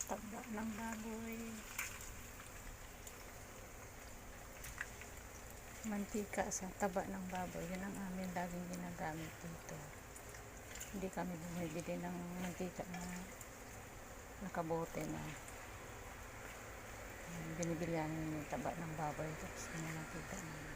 Taba ng baboy. Mantika sa taba ng baboy. Yun ang amin laging ginagamit dito. Hindi kami bumibili ng mantika na nakabote na. Binibilihan yung taba ng baboy. Tapos yung mantika na.